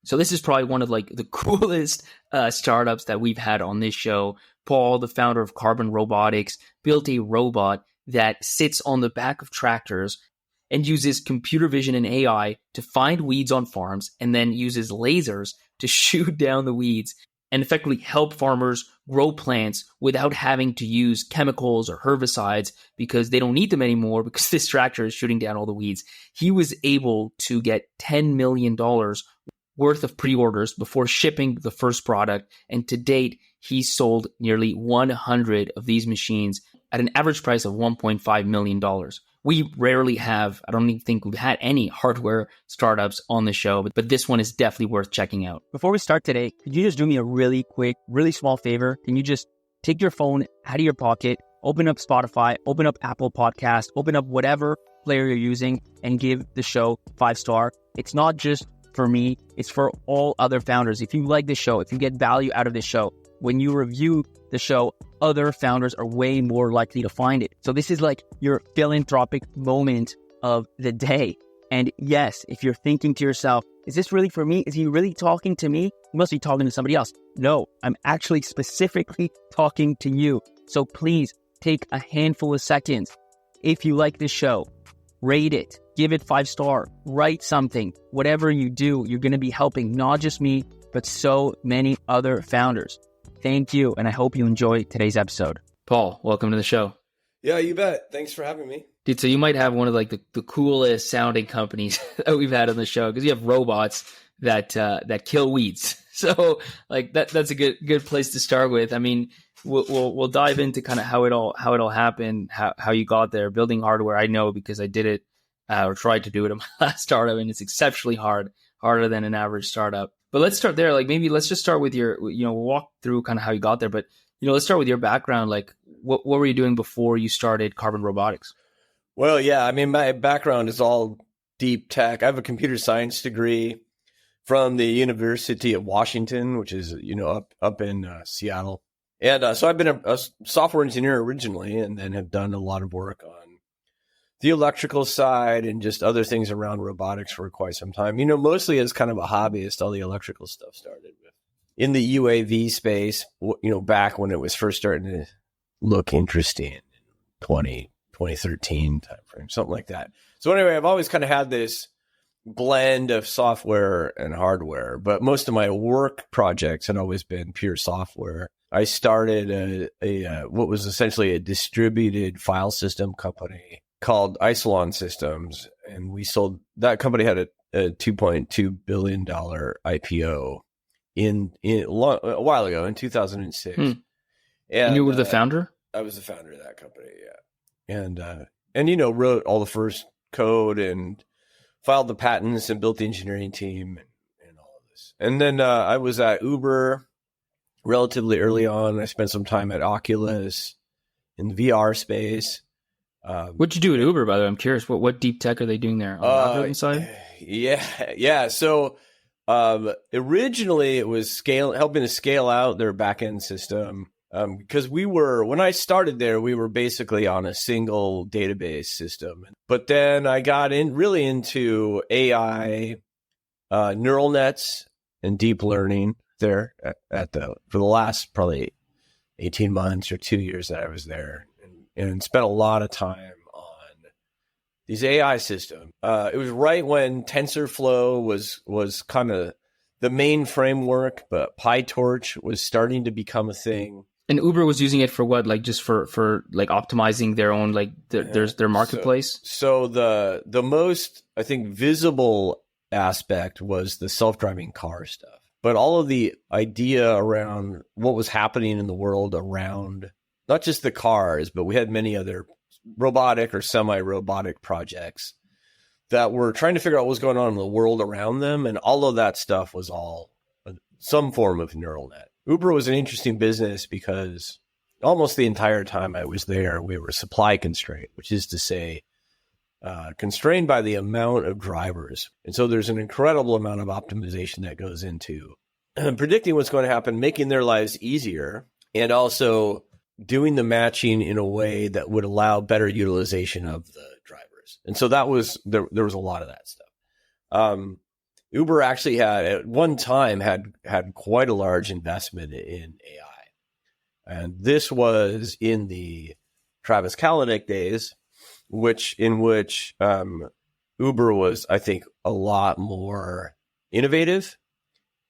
So this is probably one of like the coolest startups that we've had on this show. Paul, the founder of Carbon Robotics, built a robot that sits on the back of tractors and uses computer vision and AI to find weeds on farms, and then uses lasers to shoot down the weeds and effectively help farmers grow plants without having to use chemicals or herbicides because they don't need them anymore because this tractor is shooting down all the weeds. He was able to get $10 million worth of pre-orders before shipping the first product, and to date, he's sold nearly 100 of these machines at an average price of $1.5 million. We rarely have, I don't even think we've had any hardware startups on the show, but this one is definitely worth checking out. Before we start today, could you just do me a really quick, really small favor? Can you just take your phone out of your pocket, open up Spotify, open up Apple Podcast, open up whatever player you're using, and give the show 5-star? It's not just for me, it's for all other founders. If you like this show, if you get value out of this show, when you review the show, other founders are way more likely to find it. So this is like your philanthropic moment of the day. And yes, if you're thinking to yourself, is this really for me? Is he really talking to me? He must be talking to somebody else. No, I'm actually specifically talking to you. So please take a handful of seconds. If you like this show, rate it, give it 5-star, write something. Whatever you do, you're going to be helping not just me, but so many other founders. Thank you, and I hope you enjoy today's episode. Paul, welcome to the show. Yeah, you bet. Thanks for having me. Dude, so you might have one of like the coolest sounding companies that we've had on the show, because you have robots that kill weeds. So like that's a good place to start with. I mean, we'll dive into kind of how it all happened, how you got there. Building hardware, I know because I did it or tried to do it in my last startup, and it's exceptionally harder than an average startup. But let's start there. Like maybe let's just start with your, we'll walk through kind of how you got there. But, let's start with your background. Like what were you doing before you started Carbon Robotics? Well, yeah, I mean, my background is all deep tech. I have a computer science degree from the University of Washington, which is, up in Seattle. And so I've been a software engineer originally, and then have done a lot of work on the electrical side and just other things around robotics for quite some time. Mostly as kind of a hobbyist, all the electrical stuff started with in the UAV space, back when it was first starting to look interesting in 2013 timeframe, something like that. So anyway, I've always kind of had this blend of software and hardware, but most of my work projects had always been pure software. I started what was essentially a distributed file system company called Isilon Systems, and that company had a $2.2 billion IPO a while ago in 2006. And you were the founder? I was the founder of that company, yeah. And wrote all the first code and filed the patents and built the engineering team and all of this. And then I was at Uber relatively early on. I spent some time at Oculus in the VR space. What'd you do at Uber, by the way? I'm curious. What deep tech are they doing there on the algorithm side? Yeah. So originally it was helping to scale out their backend system. Because when I started there, we were basically on a single database system. But then I got really into AI, neural nets, and deep learning there for the last probably 18 months or 2 years that I was there, and spent a lot of time on these AI systems. It was right when TensorFlow was kind of the main framework, but PyTorch was starting to become a thing. And Uber was using it for what? Like just for like optimizing their own, like their marketplace? So the most, I think, visible aspect was the self-driving car stuff. But all of the idea around what was happening in the world around not just the cars, but we had many other robotic or semi-robotic projects that were trying to figure out what was going on in the world around them. And all of that stuff was all some form of neural net. Uber was an interesting business because almost the entire time I was there, we were supply constrained, which is to say, constrained by the amount of drivers. And so there's an incredible amount of optimization that goes into predicting what's going to happen, making their lives easier, and also doing the matching in a way that would allow better utilization of the drivers. And so that was, there was a lot of that stuff. Uber actually had at one time had quite a large investment in AI. And this was in the Travis Kalanick days, in which Uber was, I think, a lot more innovative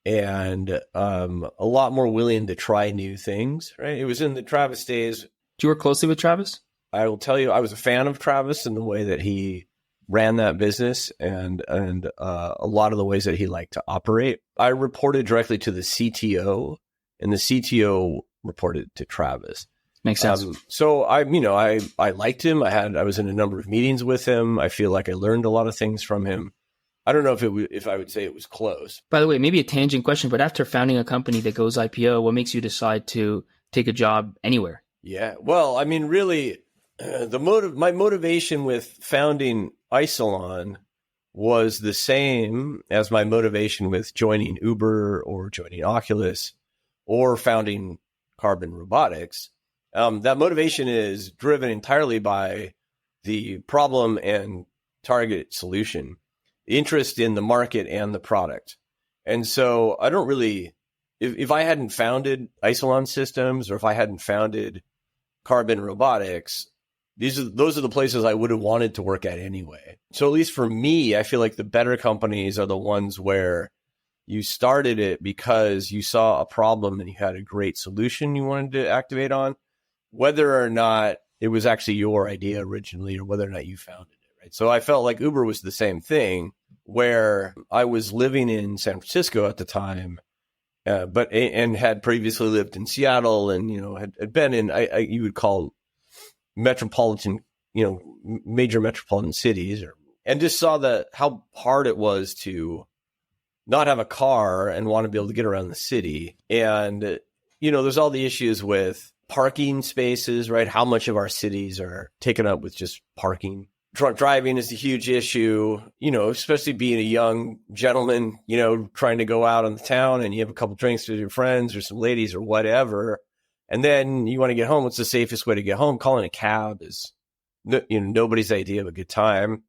and a lot more willing to try new things, right? It was in the Travis days. Do you work closely with Travis? I will tell you, I was a fan of Travis in the way that he ran that business and a lot of the ways that he liked to operate. I reported directly to the CTO, and the CTO reported to Travis. Makes sense. So I liked him. I was in a number of meetings with him. I feel like I learned a lot of things from him. I don't know if I would say it was close. By the way, maybe a tangent question, but after founding a company that goes IPO, what makes you decide to take a job anywhere? Yeah, well, I mean, really, my motivation with founding Isilon was the same as my motivation with joining Uber or joining Oculus or founding Carbon Robotics. That motivation is driven entirely by the problem and target solution, interest in the market and the product. And so I don't really, if I hadn't founded Isilon Systems or if I hadn't founded Carbon Robotics, those are the places I would have wanted to work at anyway. So at least for me, I feel like the better companies are the ones where you started it because you saw a problem and you had a great solution you wanted to activate on, whether or not it was actually your idea originally or whether or not you founded it, right? So I felt like Uber was the same thing, where I was living in San Francisco at the time, and had previously lived in Seattle and, had been in, you would call metropolitan, major metropolitan cities, and just saw how hard it was to not have a car and want to be able to get around the city. And, there's all the issues with parking spaces, right? How much of our cities are taken up with just parking? Drunk driving is a huge issue, especially being a young gentleman, trying to go out on the town and you have a couple drinks with your friends or some ladies or whatever. And then you want to get home. What's the safest way to get home? Calling a cab is, nobody's idea of a good time.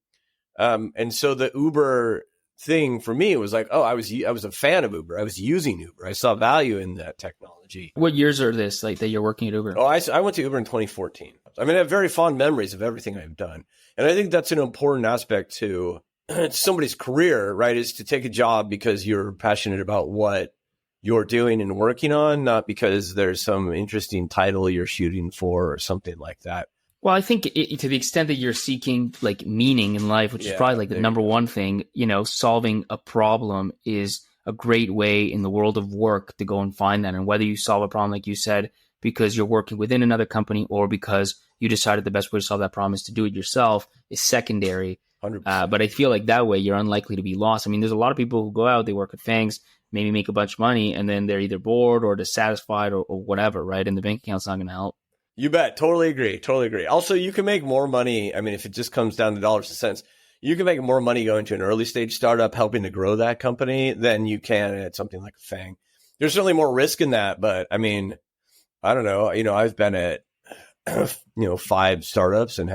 And so the Uber thing for me was like, I was a fan of Uber. I was using Uber. I saw value in that technology. What years are this, like, that you're working at Uber? I went to Uber in 2014. I mean, I have very fond memories of everything I've done. And I think that's an important aspect to somebody's career, right? Is to take a job because you're passionate about what you're doing and working on, not because there's some interesting title you're shooting for or something like that. Well, I think to the extent that you're seeking like meaning in life, which is probably like the number one thing, solving a problem is a great way in the world of work to go and find that. And whether you solve a problem, like you said, because you're working within another company or because you decided the best way to solve that problem is to do it yourself is secondary. 100%. But I feel like that way you're unlikely to be lost. I mean, there's a lot of people who go out, they work at Fangs, maybe make a bunch of money, and then they're either bored or dissatisfied or whatever, right? And the bank account's not going to help. You bet. Totally agree. Also, you can make more money. I mean, if it just comes down to dollars and cents, you can make more money going to an early stage startup helping to grow that company than you can at something like a Fang. There's certainly more risk in that, but I mean, I don't know. I've been at 5 startups and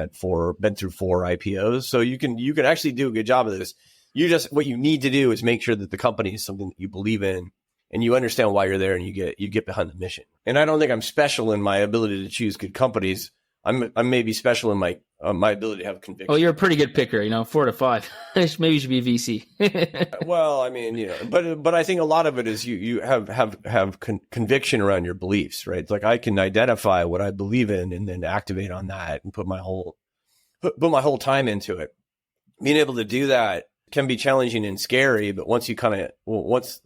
been through 4 IPOs. So you can actually do a good job of this. What you need to do is make sure that the company is something that you believe in and you understand why you're there and you get behind the mission. And I don't think I'm special in my ability to choose good companies. I'm maybe special in my ability to have conviction. Oh, you're a pretty good picker, 4 to 5. Maybe you should be a VC. Well, I mean, but I think a lot of it is you have conviction around your beliefs, right? It's like I can identify what I believe in and then activate on that and put my whole time into it. Being able to do that can be challenging and scary, but once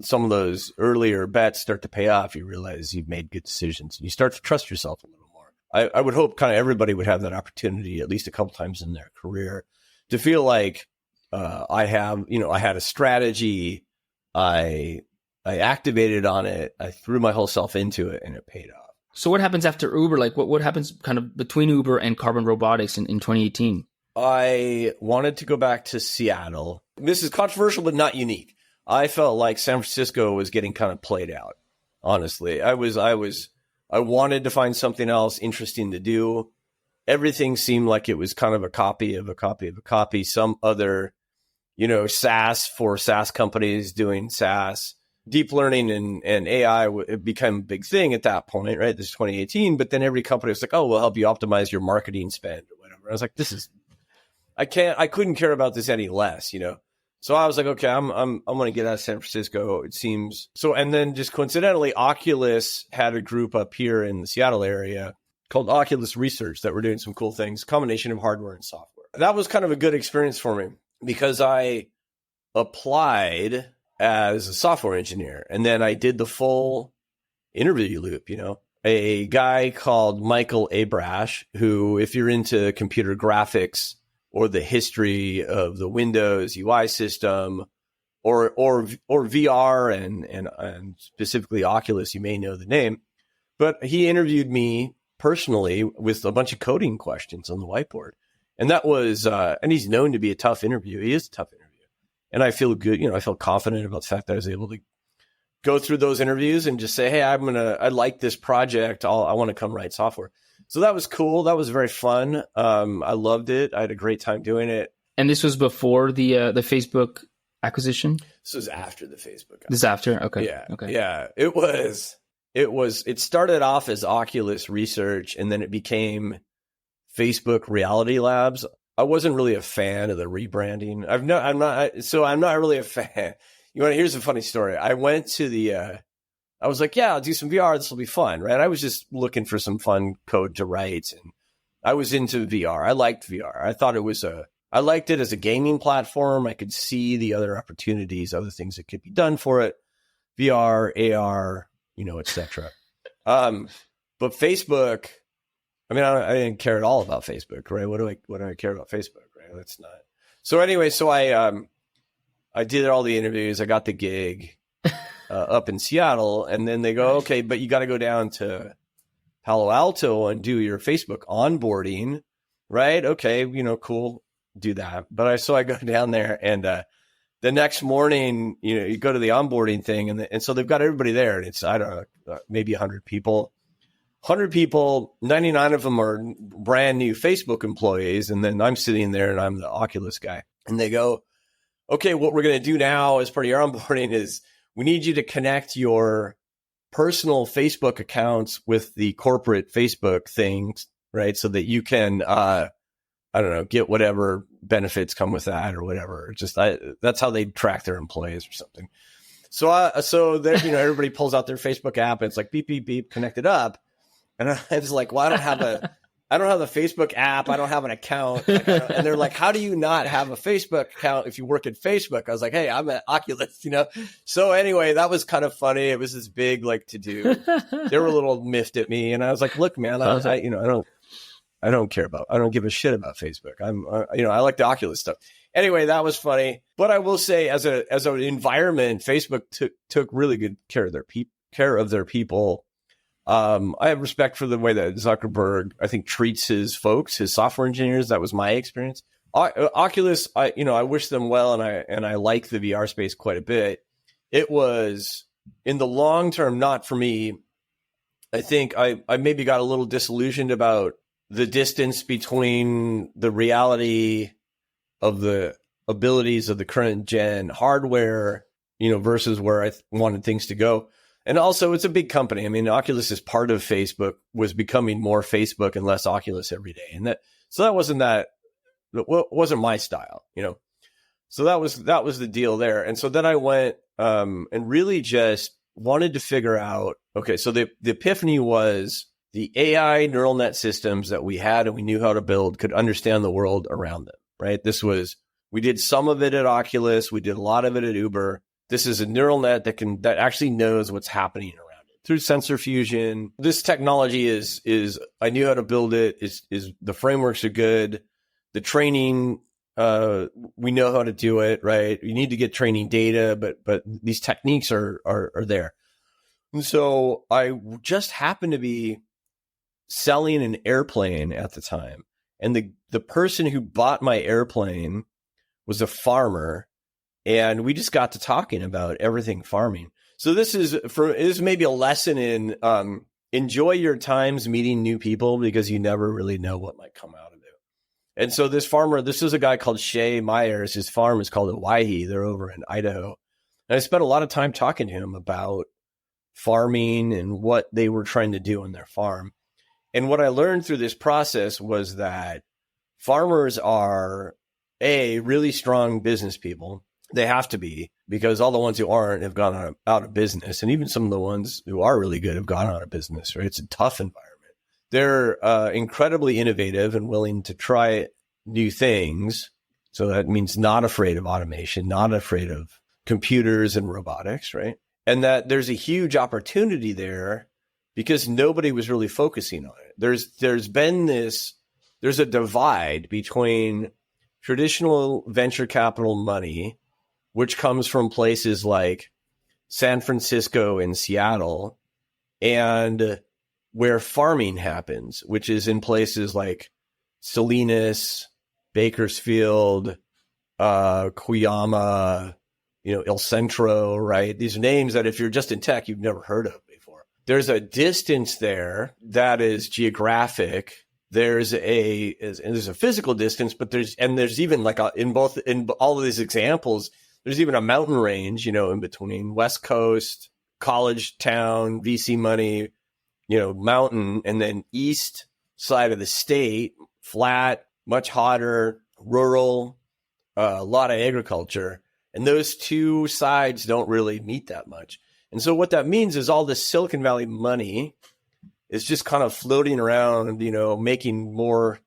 some of those earlier bets start to pay off, you realize you've made good decisions and you start to trust yourself a little more. I would hope kind of everybody would have that opportunity at least a couple times in their career to feel like I had a strategy, I activated on it, I threw my whole self into it, and it paid off. So what happens after Uber? Like what happens kind of between Uber and Carbon Robotics in 2018? I wanted to go back to Seattle. This is controversial, but not unique. I felt like San Francisco was getting kind of played out. Honestly, I wanted to find something else interesting to do. Everything seemed like it was kind of a copy of a copy of a copy. Some other, SaaS for SaaS companies doing SaaS. Deep learning and AI it became a big thing at that point, right? This is 2018, but then every company was like, "Oh, we'll help you optimize your marketing spend or whatever." I was like, I couldn't care about this any less, So I was like, okay, I'm going to get out of San Francisco. It seems so. And then just coincidentally, Oculus had a group up here in the Seattle area called Oculus Research that were doing some cool things, combination of hardware and software. That was kind of a good experience for me because I applied as a software engineer. And then I did the full interview loop, a guy called Michael Abrash, who, if you're into computer graphics or the history of the Windows UI system or VR and specifically Oculus, you may know the name, but he interviewed me personally with a bunch of coding questions on the whiteboard. And that was, and he's known to be a tough interview. He is a tough interview. And I feel good, I feel confident about the fact that I was able to go through those interviews and just say, hey, I like this project. I want to come write software. So that was cool. That was very fun. I loved it. I had a great time doing it. And this was before the Facebook acquisition? This was after the Facebook. This is after? Okay. Yeah. Okay. Yeah. It started off as Oculus Research and then it became Facebook Reality Labs. I wasn't really a fan of the rebranding. I'm not really a fan. Here's a funny story. I went to I was like, yeah, I'll do some VR. This will be fun, right? I was just looking for some fun code to write. And I was into VR. I liked VR. I liked it as a gaming platform. I could see the other opportunities, other things that could be done for it. VR, AR, et cetera. But Facebook, I didn't care at all about Facebook, right? What do I care about Facebook, right? That's not. So anyway, I did all the interviews. I got the gig up in Seattle, and then they go, okay, but you got to go down to Palo Alto and do your Facebook onboarding, right? Okay, cool, do that. But I go down there, and the next morning, you go to the onboarding thing, and so they've got everybody there, and it's, I don't know, maybe 100 people. 100 people, 99 of them are brand new Facebook employees. And then I'm sitting there and I'm the Oculus guy. And they go, okay, what we're going to do now as part of your onboarding is we need you to connect your personal Facebook accounts with the corporate Facebook things, right? So that you can, I don't know, get whatever benefits come with that or whatever. That's how they track their employees or something. So there, everybody pulls out their Facebook app and it's like beep, beep, beep, connected up. And I was like, well, I don't have a Facebook app. I don't have an account. And they're like, how do you not have a Facebook account if you work at Facebook? I was like, hey, I'm at Oculus, So anyway, that was kind of funny. It was this big to do. They were a little miffed at me, and I was like, look, man, I don't give a shit about Facebook. I like the Oculus stuff. Anyway, that was funny. But I will say, as an environment, Facebook took really good care of their people. I have respect for the way that Zuckerberg, I think, treats his folks, his software engineers. That was my experience. Oculus, I wish them well, and I like the VR space quite a bit. It was, in the long term, not for me. I think I maybe got a little disillusioned about the distance between the reality of the abilities of the current gen hardware, versus where I wanted things to go. And also, it's a big company. Oculus is part of Facebook, was becoming more Facebook and less Oculus every day. And that wasn't my style, So that was the deal there. And so then I went and really just wanted to figure out, okay, so the epiphany was the AI neural net systems that we had and we knew how to build could understand the world around them, right? We did some of it at Oculus. We did a lot of it at Uber. This is a neural net that actually knows what's happening around it through sensor fusion. This technology is I knew how to build it. Is the frameworks are good. The training, we know how to do it, right? You need to get training data, but these techniques are there. And so I just happened to be selling an airplane at the time, and the person who bought my airplane was a farmer. And we just got to talking about everything farming. So this is maybe a lesson in enjoy your times meeting new people, because you never really know what might come out of it. And so this farmer, this is a guy called Shay Myers. His farm is called Owyhee. They're over in Idaho. And I spent a lot of time talking to him about farming and what they were trying to do on their farm. And what I learned through this process was that farmers are, really strong business people. They have to be, because all the ones who aren't have gone out of business. And even some of the ones who are really good have gone out of business, right? It's a tough environment. They're incredibly innovative and willing to try new things. So that means not afraid of automation, not afraid of computers and robotics, right? And that there's a huge opportunity there because nobody was really focusing on it. There's a divide between traditional venture capital money, which comes from places like San Francisco and Seattle, and where farming happens, which is in places like Salinas, Bakersfield, Cuyama, El Centro, right? These are names that if you're just in tech, you've never heard of before. There's a distance there that is geographic. There's a physical distance, but there's even like in all of these examples, there's even a mountain range, in between West Coast, college town, VC money, mountain, and then east side of the state, flat, much hotter, rural, a lot of agriculture. And those two sides don't really meet that much. And so what that means is all this Silicon Valley money is just kind of floating around, making more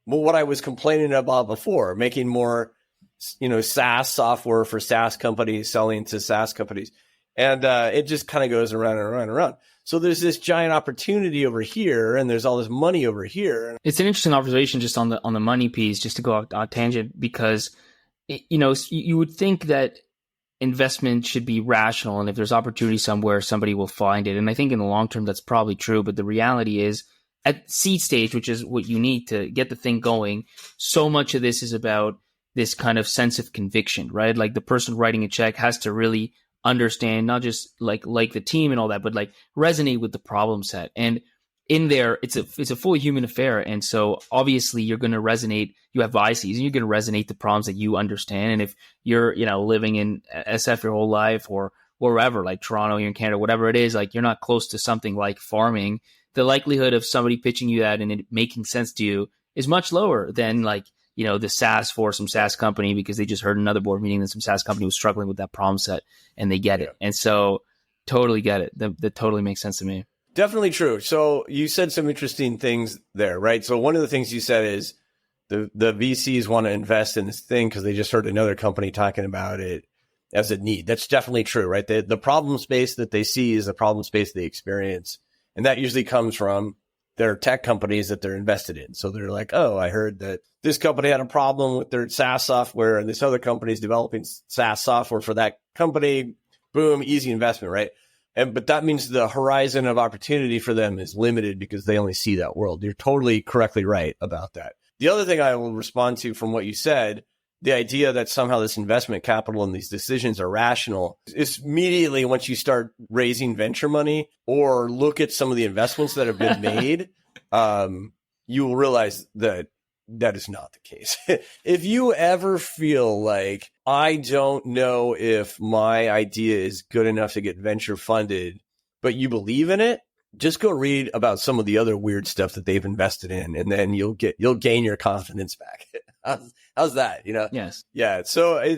what I was complaining about before, making more, SaaS software for SaaS companies, selling to SaaS companies. And it just kind of goes around and around and around. So there's this giant opportunity over here, and there's all this money over here. It's an interesting observation just on the money piece, just to go on a tangent, because, you would think that investment should be rational, and if there's opportunity somewhere, somebody will find it. And I think in the long term, that's probably true. But the reality is, at seed stage, which is what you need to get the thing going, so much of this is about this kind of sense of conviction, right? Like the person writing a check has to really understand, not just like the team and all that, but like resonate with the problem set. And in there, it's a fully human affair. And so obviously you're going to resonate. You have biases and you're going to resonate the problems that you understand. And if you're, living in SF your whole life or wherever, like Toronto, you're in Canada, whatever it is, like you're not close to something like farming, the likelihood of somebody pitching you that and it making sense to you is much lower than like, the SaaS for some SaaS company, because they just heard another board meeting that some SaaS company was struggling with that problem set and they get it. And so totally get it. That totally makes sense to me. Definitely true. So you said some interesting things there, right? So one of the things you said is the VCs want to invest in this thing because they just heard another company talking about it as a need. That's definitely true, right? The problem space that they see is the problem space they experience. And that usually comes from their tech companies that they're invested in. So they're like, oh, I heard that this company had a problem with their SaaS software and this other company is developing SaaS software for that company. Boom, easy investment, right? But that means the horizon of opportunity for them is limited because they only see that world. You're totally correctly right about that. The other thing I will respond to from what you said, the idea that somehow this investment capital and these decisions are rational, is immediately once you start raising venture money or look at some of the investments that have been made, you will realize that that is not the case. If you ever feel like, I don't know if my idea is good enough to get venture funded, but you believe in it, just go read about some of the other weird stuff that they've invested in, and then you'll gain your confidence back. How's that? Yes. Yeah. So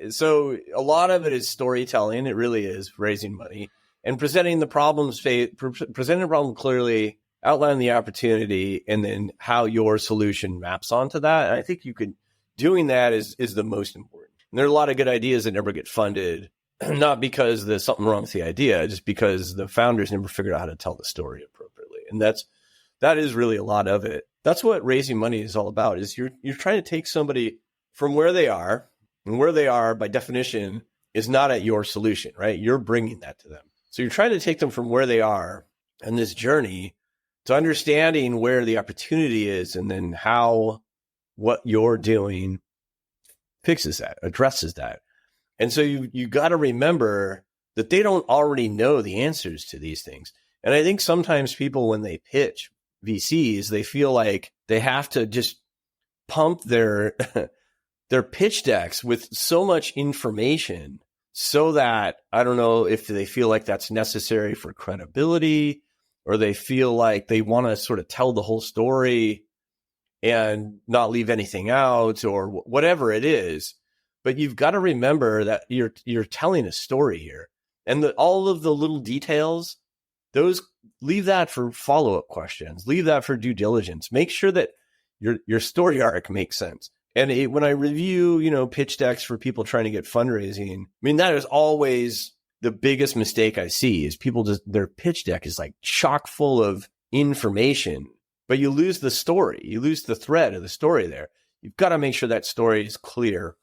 so a lot of it is storytelling. It really is raising money and presenting the problem clearly, outline the opportunity, and then how your solution maps onto that. And I think doing that is the most important. And there are a lot of good ideas that never get funded, not because there's something wrong with the idea, just because the founders never figured out how to tell the story appropriately. And that is really a lot of it. That's what raising money is all about, is you're trying to take somebody from where they are, and where they are by definition is not at your solution, right? You're bringing that to them. So you're trying to take them from where they are in this journey to understanding where the opportunity is, and then how what you're doing fixes that, addresses that. And so you got to remember that they don't already know the answers to these things. And I think sometimes people, when they pitch VCs, they feel like they have to just pump their their pitch decks with so much information so that, I don't know if they feel like that's necessary for credibility, or they feel like they want to sort of tell the whole story and not leave anything out, or whatever it is. But you've got to remember that you're telling a story here, and all of the little details, those, leave that for follow-up questions, leave that for due diligence. Make sure that your story arc makes sense. And when I review, pitch decks for people trying to get fundraising, I mean, that is always the biggest mistake I see, is people their pitch deck is like chock full of information, but you lose the story. You lose the thread of the story there. You've got to make sure that story is clear.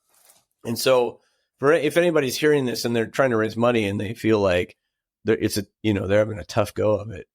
And so if anybody's hearing this and they're trying to raise money and they feel like they're having a tough go of it,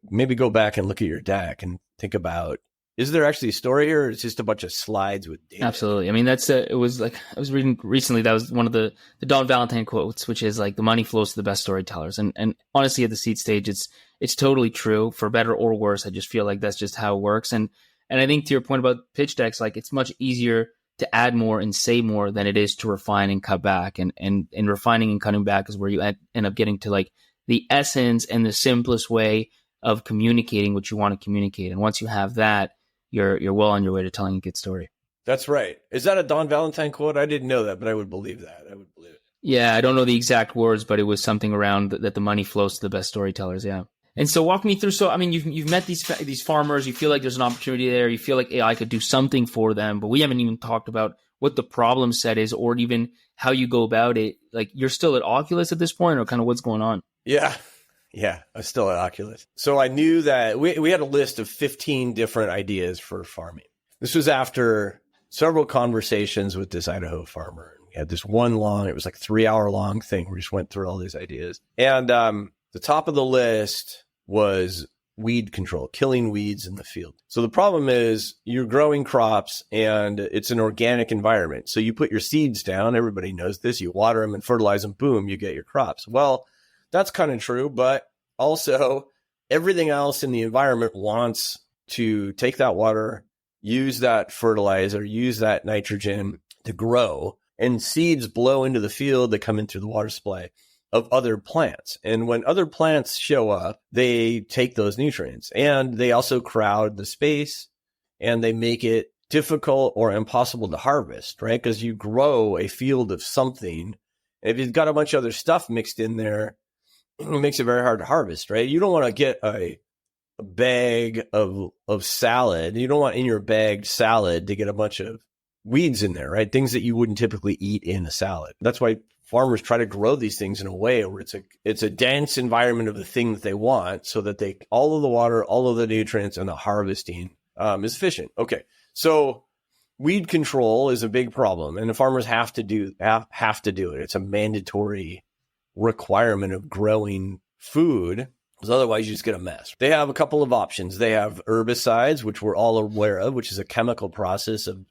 maybe go back and look at your deck and think about, is there actually a story here, or is it just a bunch of slides with data? Absolutely. I mean, it was like, I was reading recently, that was one of the Don Valentine quotes, which is like, the money flows to the best storytellers. And honestly, at the seed stage, it's totally true, for better or worse. I just feel like that's just how it works. And I think to your point about pitch decks, like, it's much easier to add more and say more than it is to refine and cut back. And refining and cutting back is where you end up getting to like the essence and the simplest way of communicating what you want to communicate. And once you have that, you're well on your way to telling a good story. That's right. Is that a Don Valentine quote? I didn't know that, but I would believe that. I would believe it. Yeah, I don't know the exact words, but it was something around that the money flows to the best storytellers. Yeah. And so walk me through. So, I mean, you've met these farmers. You feel like there's an opportunity there. You feel like AI could do something for them, but we haven't even talked about what the problem set is, or even how you go about it. Like, you're still at Oculus at this point, or kind of what's going on? Yeah, I'm still at Oculus. So I knew that we had a list of 15 different ideas for farming. This was after several conversations with this Idaho farmer. We had this one it was like 3-hour long thing where we just went through all these ideas. And the top of the list was weed control, killing weeds in the field. So the problem is, you're growing crops and it's an organic environment. So you put your seeds down, everybody knows this, you water them and fertilize them, boom, you get your crops. Well, that's kind of true, but also everything else in the environment wants to take that water, use that fertilizer, use that nitrogen to grow, and seeds blow into the field that come in through the water supply of other plants. And when other plants show up, they take those nutrients, and they also crowd the space, and they make it difficult or impossible to harvest, right? Because you grow a field of something, and if you've got a bunch of other stuff mixed in there, it makes it very hard to harvest, right? You don't want to get a bag of salad. You don't want in your bagged salad to get a bunch of weeds in there, right? Things that you wouldn't typically eat in a salad. That's why farmers try to grow these things in a way where it's a dense environment of the thing that they want, so that all of the water, all of the nutrients, and the harvesting is efficient. Okay, so weed control is a big problem, and the farmers have to do it. It's a mandatory requirement of growing food, because otherwise you just get a mess. They have a couple of options. They have herbicides, which we're all aware of, which is a chemical process of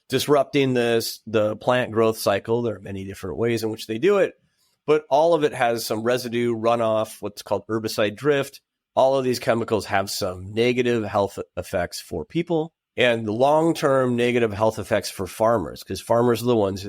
disrupting the plant growth cycle. There are many different ways in which they do it, but all of it has some residue runoff, what's called herbicide drift. All of these chemicals have some negative health effects for people, and long-term negative health effects for farmers, because farmers are the ones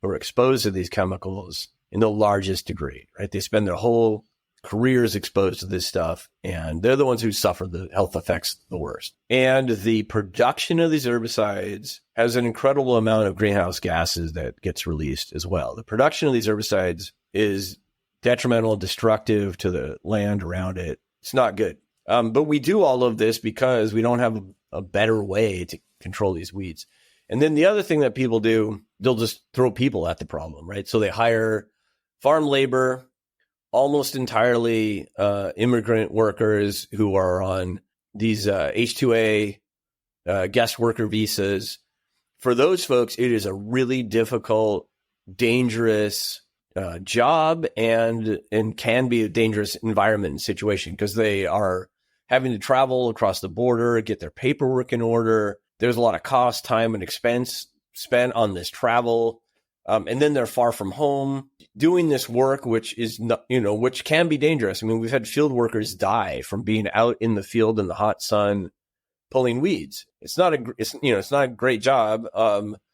who are exposed to these chemicals in the largest degree, right? They spend their whole careers exposed to this stuff, and they're the ones who suffer the health effects the worst. And the production of these herbicides has an incredible amount of greenhouse gases that gets released as well. The production of these herbicides is detrimental, destructive to the land around it. It's not good. But we do all of this because we don't have a better way to control these weeds. And then the other thing that people do, they'll just throw people at the problem, right? So they hire farm labor, almost entirely immigrant workers who are on these H-2A guest worker visas. For those folks, it is a really difficult, dangerous job, and can be a dangerous environment and situation, because they are having to travel across the border, get their paperwork in order. There's a lot of cost, time, and expense spent on this travel. And then they're far from home doing this work, which is not, which can be dangerous. I mean, we've had field workers die from being out in the field in the hot sun pulling weeds. it's not a great job.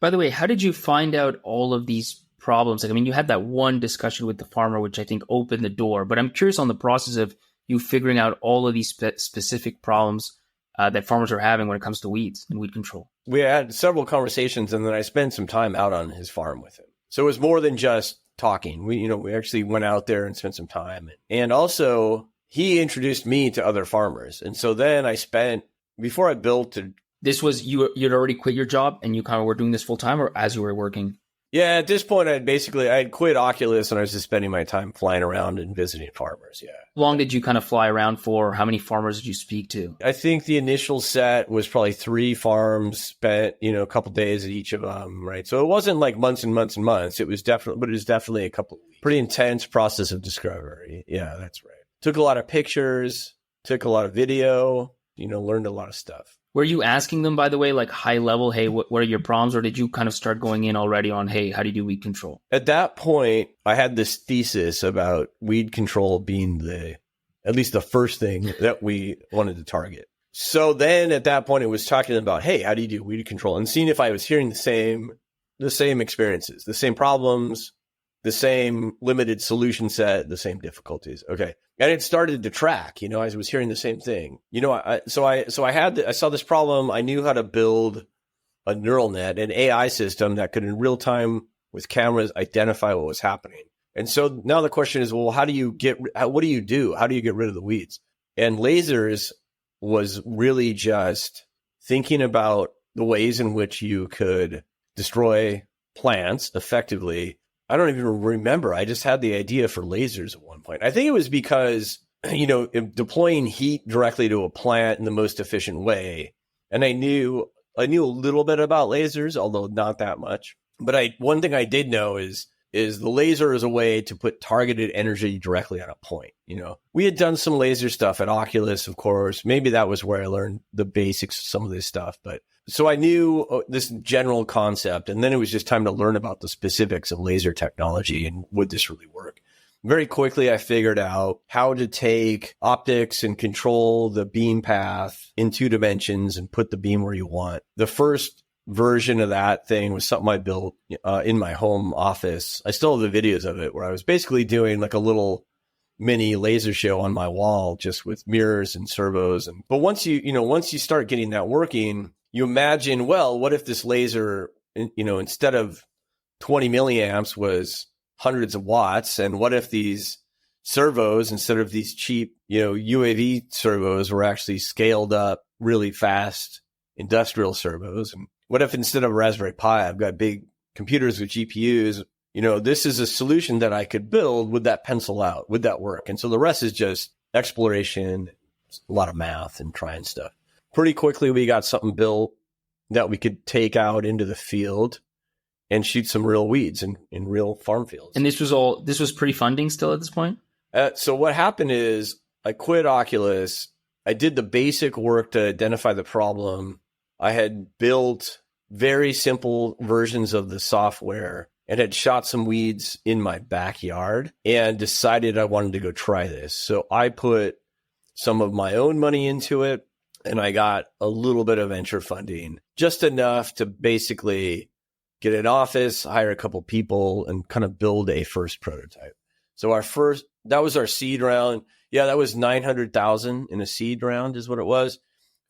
By the way, how did you find out all of these problems? Like, I mean, you had that one discussion with the farmer, which I think opened the door, but I'm curious on the process of you figuring out all of these specific problems that farmers are having when it comes to weeds and weed control. We had several conversations, and then I spent some time out on his farm with him. So it was more than just talking. We actually went out there and spent some time. And also, he introduced me to other farmers. And so then before I built it. This was, you'd already quit your job and you kind of were doing this full time, or as you were working? Yeah, at this point, I had quit Oculus and I was just spending my time flying around and visiting farmers. Yeah. How long did you kind of fly around for? How many farmers did you speak to? I think the initial set was probably 3 farms, spent, a couple days at each of them, right? So it wasn't like months and months and months. It was definitely a couple of weeks. Pretty intense process of discovery. Yeah, that's right. Took a lot of pictures, took a lot of video, learned a lot of stuff. Were you asking them, by the way, like high level, hey, what are your problems? Or did you kind of start going in already on, hey, how do you do weed control? At that point, I had this thesis about weed control being at least the first thing that we wanted to target. So then at that point, it was talking about, hey, how do you do weed control? And seeing if I was hearing the same experiences, the same problems, the same limited solution set, the same difficulties. Okay. And it started to track, I was hearing the same thing, I saw this problem. I knew how to build a neural net, an AI system that could in real time with cameras identify what was happening. And so now the question is, well, what do you do? How do you get rid of the weeds? And lasers was really just thinking about the ways in which you could destroy plants effectively. I don't even remember. I just had the idea for lasers at one point. I think it was because, deploying heat directly to a plant in the most efficient way. And I knew a little bit about lasers, although not that much. But one thing I did know is the laser is a way to put targeted energy directly on a point. We had done some laser stuff at Oculus, of course. Maybe that was where I learned the basics of some of this stuff. But so I knew this general concept, and then it was just time to learn about the specifics of laser technology and would this really work. Very quickly, I figured out how to take optics and control the beam path in 2 dimensions and put the beam where you want. The first version of that thing was something I built in my home office. I still have the videos of it, where I was basically doing like a little mini laser show on my wall, just with mirrors and servos. But once you start getting that working, you imagine, well, what if this laser, instead of 20 milliamps was hundreds of watts? And what if these servos, instead of these cheap, UAV servos, were actually scaled up really fast industrial servos? And what if instead of a Raspberry Pi, I've got big computers with GPUs? This is a solution that I could build. Would that pencil out? Would that work? And so the rest is just exploration, a lot of math and trying stuff. Pretty quickly, we got something built that we could take out into the field and shoot some real weeds in real farm fields. And this was pre-funding still at this point? So what happened is I quit Oculus. I did the basic work to identify the problem. I had built very simple versions of the software and had shot some weeds in my backyard and decided I wanted to go try this. So I put some of my own money into it, and I got a little bit of venture funding, just enough to basically get an office, hire a couple people, and kind of build a first prototype. So that was our seed round. Yeah, that was 900,000 in a seed round is what it was.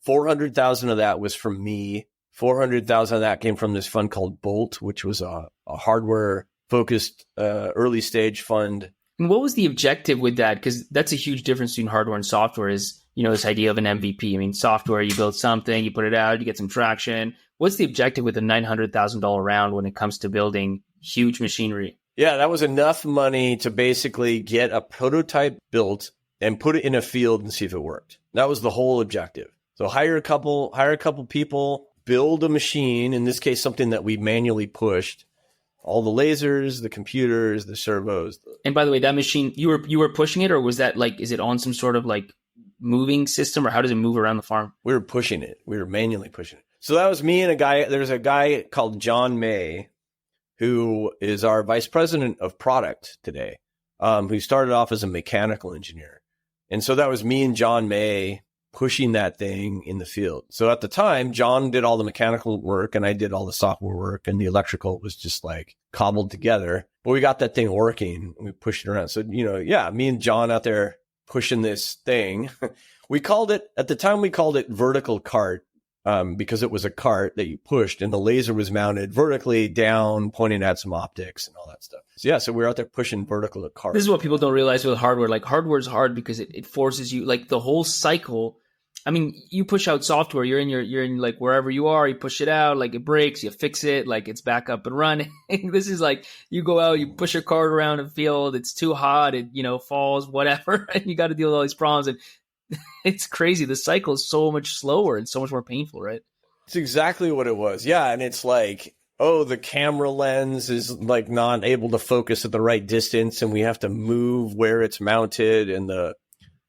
400,000 of that was from me. 400,000 of that came from this fund called Bolt, which was a hardware focused early stage fund. And what was the objective with that? Because that's a huge difference between hardware and software is, this idea of an MVP. I mean, software, you build something, you put it out, you get some traction. What's the objective with a $900,000 round when it comes to building huge machinery? Yeah, that was enough money to basically get a prototype built and put it in a field and see if it worked. That was the whole objective. So hire a couple people, build a machine, in this case, something that we manually pushed, all the lasers, the computers, the servos. And by the way, that machine, you were pushing it, or was that is it on some sort of moving system, or how does it move around the farm? We were pushing it. We were manually pushing it. So that was me and there's a guy called John May, who is our vice president of product today, who started off as a mechanical engineer. And so that was me and John May pushing that thing in the field. So at the time, John did all the mechanical work and I did all the software work, and the electrical was just like cobbled together. But we got that thing working and we pushed it around. So, me and John out there pushing this thing. At the time we called it vertical cart, because it was a cart that you pushed and the laser was mounted vertically down, pointing at some optics and all that stuff. So we were out there pushing vertical cart. This is what people don't realize with hardware. Like, hardware is hard because it forces you, like, the whole cycle. I mean, you push out software, you're in like wherever you are, you push it out, like it breaks, you fix it, like it's back up and running. This is like, you go out, you push your cart around a field, it's too hot, it, falls, whatever, and you got to deal with all these problems. And it's crazy. The cycle is so much slower and so much more painful, right? It's exactly what it was. Yeah. And it's like, the camera lens is like not able to focus at the right distance, and we have to move where it's mounted, and the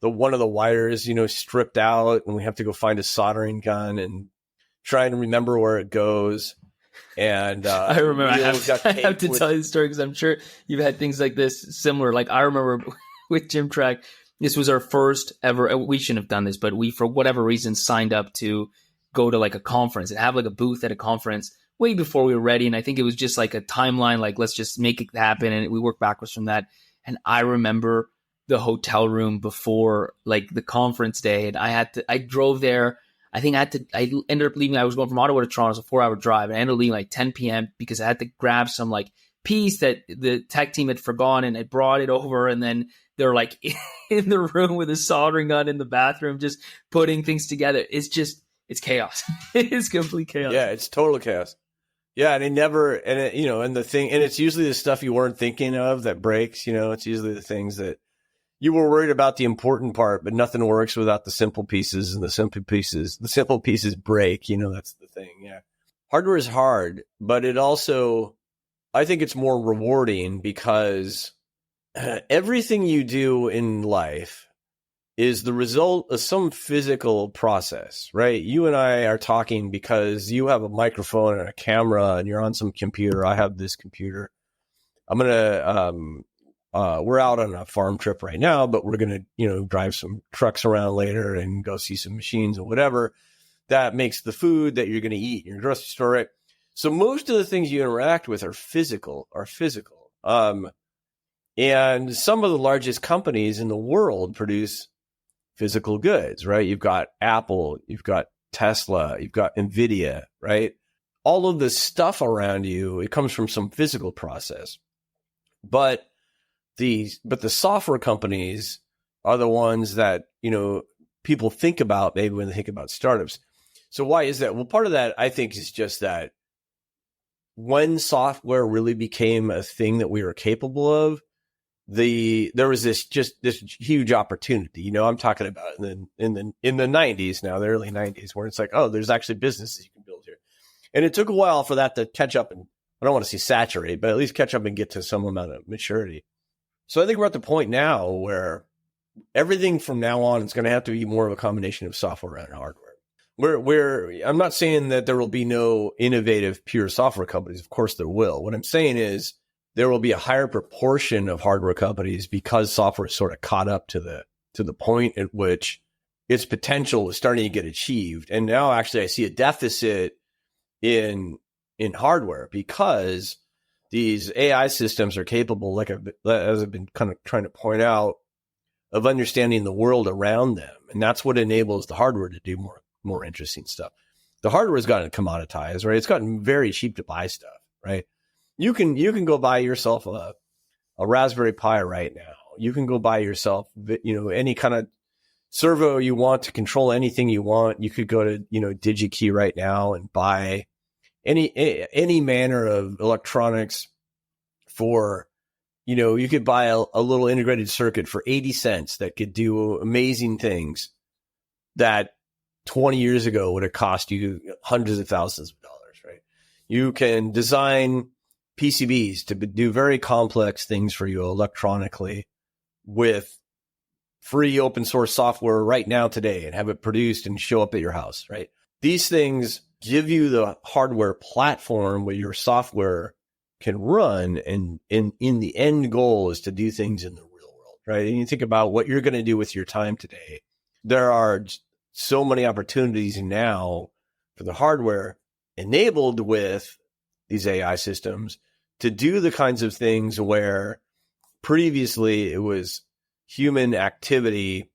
one of the wires, stripped out, and we have to go find a soldering gun and try and remember where it goes. And I remember, I have to tell you the story because I'm sure you've had things like this similar. Like, I remember with Gym Track, this was our first ever, we shouldn't have done this, but we, for whatever reason, signed up to go to like a conference and have like a booth at a conference way before we were ready. And I think it was just like a timeline, like, let's just make it happen. And we worked backwards from that. And I remember the hotel room before like the conference day, and I drove there. I ended up leaving. I was going from Ottawa to Toronto, it's a 4-hour drive, and I ended up leaving like 10 p.m. because I had to grab some like piece that the tech team had forgotten, and I brought it over, and then they're like in the room with a soldering gun in the bathroom, just putting things together. It's chaos. It's complete chaos. Yeah, it's total chaos. Yeah, and it's usually the stuff you weren't thinking of that breaks. It's usually the things that you were worried about, the important part, but nothing works without the simple pieces, and the simple pieces break. That's the thing. Yeah. Hardware is hard, but it also, I think it's more rewarding because everything you do in life is the result of some physical process, right? You and I are talking because you have a microphone and a camera and you're on some computer. I have this computer. We're out on a farm trip right now, but we're going to, drive some trucks around later and go see some machines or whatever that makes the food that you're going to eat in your grocery store, right? So most of the things you interact with are physical. And some of the largest companies in the world produce physical goods, right? You've got Apple, you've got Tesla, you've got Nvidia, right? All of this stuff around you, it comes from some physical process. But the software companies are the ones that, people think about maybe when they think about startups. So why is that? Well, part of that, I think, is just that when software really became a thing that we were capable of, there was this huge opportunity. I'm talking about in the 90s now, the early 90s, where it's like, there's actually businesses you can build here. And it took a while for that to catch up, and I don't want to say saturate, but at least catch up and get to some amount of maturity. So I think we're at the point now where everything from now on is going to have to be more of a combination of software and hardware. I'm not saying that there will be no innovative pure software companies. Of course there will. What I'm saying is there will be a higher proportion of hardware companies because software is sort of caught up to the point at which its potential is starting to get achieved. And now actually I see a deficit in hardware because these AI systems are capable, as I've been kind of trying to point out, of understanding the world around them. And that's what enables the hardware to do more interesting stuff. The hardware has gotten commoditized, right? It's gotten very cheap to buy stuff, right? You can go buy yourself a Raspberry Pi right now. You can go buy yourself, any kind of servo you want to control anything you want. You could go to, DigiKey right now and buy any manner of electronics for, you could buy a little integrated circuit for 80 cents that could do amazing things that 20 years ago would have cost you hundreds of thousands of dollars, right? You can design PCBs to do very complex things for you electronically with free open source software right now today and have it produced and show up at your house, right? These things give you the hardware platform where your software can run, and in the end goal is to do things in the real world, right? And you think about what you're going to do with your time today. There are so many opportunities now for the hardware enabled with these AI systems to do the kinds of things where previously it was human activity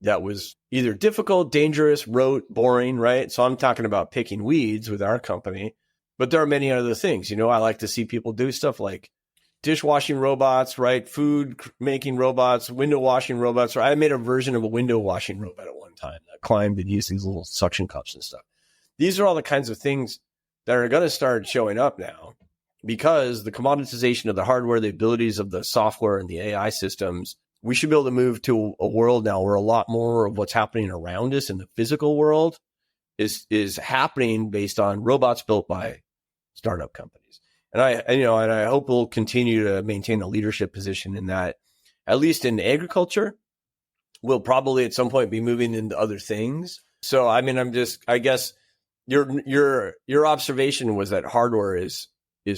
that was either difficult, dangerous, rote, boring, right? So I'm talking about picking weeds with our company, but there are many other things. You know, I like to see people do stuff like dishwashing robots, right? Food making robots, window washing robots. Or I made a version of a window washing robot at one time that climbed and used these little suction cups and stuff. These are all the kinds of things that are going to start showing up now because the commoditization of the hardware, the abilities of the software and the AI systems, we should be able to move to a world now where a lot more of what's happening around us in the physical world is happening based on robots built by startup companies. And I hope we'll continue to maintain a leadership position in that, at least in agriculture. We'll probably at some point be moving into other things. So, I mean, I guess your observation was that hardware is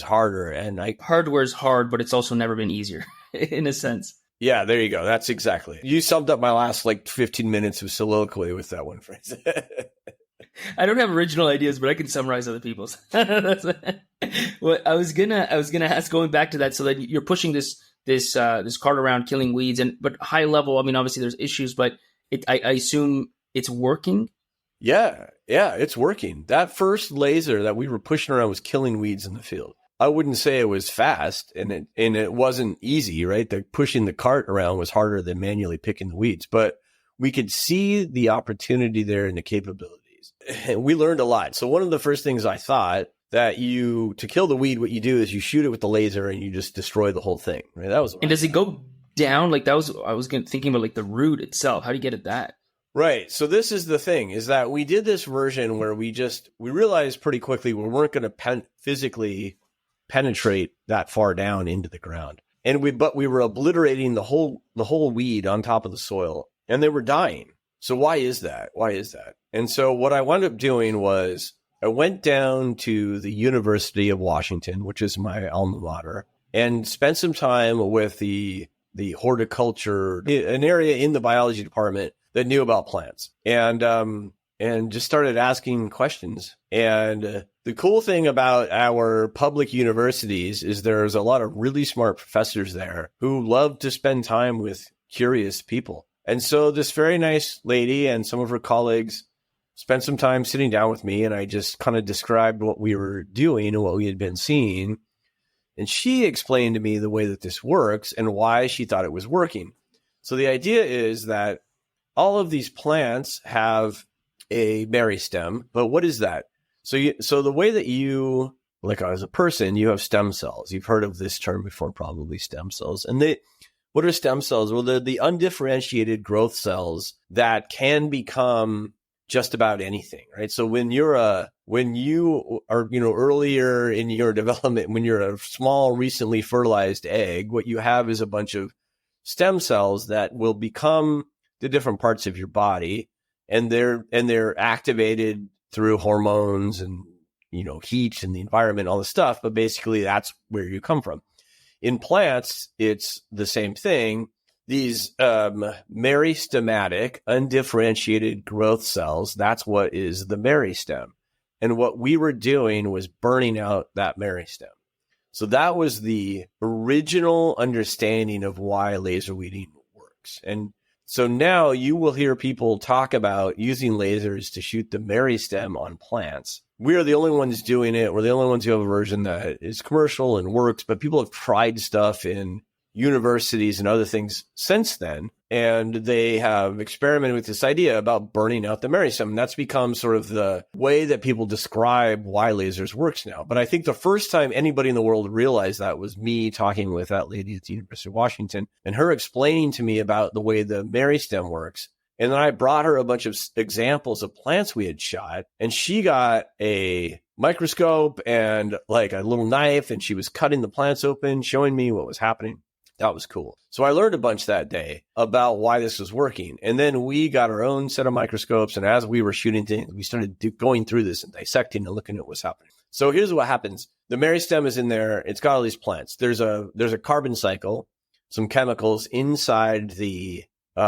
harder, and hardware's hard, but it's also never been easier in a sense. Yeah, there you go. That's exactly. You summed up my last 15 minutes of soliloquy with that one phrase. I don't have original ideas, but I can summarize other people's. Well, I was gonna ask, going back to that, so that you're pushing this cart around killing weeds, but high level. I mean, obviously there's issues, but I assume it's working. Yeah, it's working. That first laser that we were pushing around was killing weeds in the field. I wouldn't say it was fast, and it wasn't easy, right? Pushing the cart around was harder than manually picking the weeds, but we could see the opportunity there and the capabilities. And we learned a lot. So one of the first things I thought that to kill the weed, what you do is you shoot it with the laser and you just destroy the whole thing, right? That was. And does it go down? I was thinking about the root itself. How do you get at that? Right. So this is the thing, is that we did this version where we realized pretty quickly we weren't going to physically penetrate that far down into the ground. But we were obliterating the whole weed on top of the soil, and they were dying. So why is that? And so what I wound up doing was I went down to the University of Washington, which is my alma mater, and spent some time with the horticulture, an area in the biology department that knew about plants, and just started asking questions. And the cool thing about our public universities is there's a lot of really smart professors there who love to spend time with curious people. And so this very nice lady and some of her colleagues spent some time sitting down with me, and I just kind of described what we were doing and what we had been seeing. And she explained to me the way that this works and why she thought it was working. So the idea is that all of these plants have a meristem, but what is that? So the way that you, as a person, you have stem cells. You've heard of this term before, probably, stem cells. And what are stem cells? Well, they're the undifferentiated growth cells that can become just about anything, right? So when you are, earlier in your development, when you're a small, recently fertilized egg, what you have is a bunch of stem cells that will become the different parts of your body, and they're activated through hormones and, heat and the environment, all this stuff. But basically that's where you come from. In plants, it's the same thing. These meristematic, undifferentiated growth cells, that's what is the meristem. And what we were doing was burning out that meristem. So that was the original understanding of why laser weeding works. And so now you will hear people talk about using lasers to shoot the meristem on plants. We are the only ones doing it. We're the only ones who have a version that is commercial and works, but people have tried stuff in universities and other things since then, and they have experimented with this idea about burning out the meristem. And that's become sort of the way that people describe why lasers works now. But I think the first time anybody in the world realized that was me talking with that lady at the University of Washington and her explaining to me about the way the meristem works. And then I brought her a bunch of examples of plants we had shot, and she got a microscope and a little knife, and she was cutting the plants open, showing me what was happening. That was cool. So I learned a bunch that day about why this was working. And then we got our own set of microscopes. And as we were shooting things, we started going through this and dissecting and looking at what's happening. So here's what happens. The meristem is in there. It's got all these plants. There's a carbon cycle, some chemicals inside the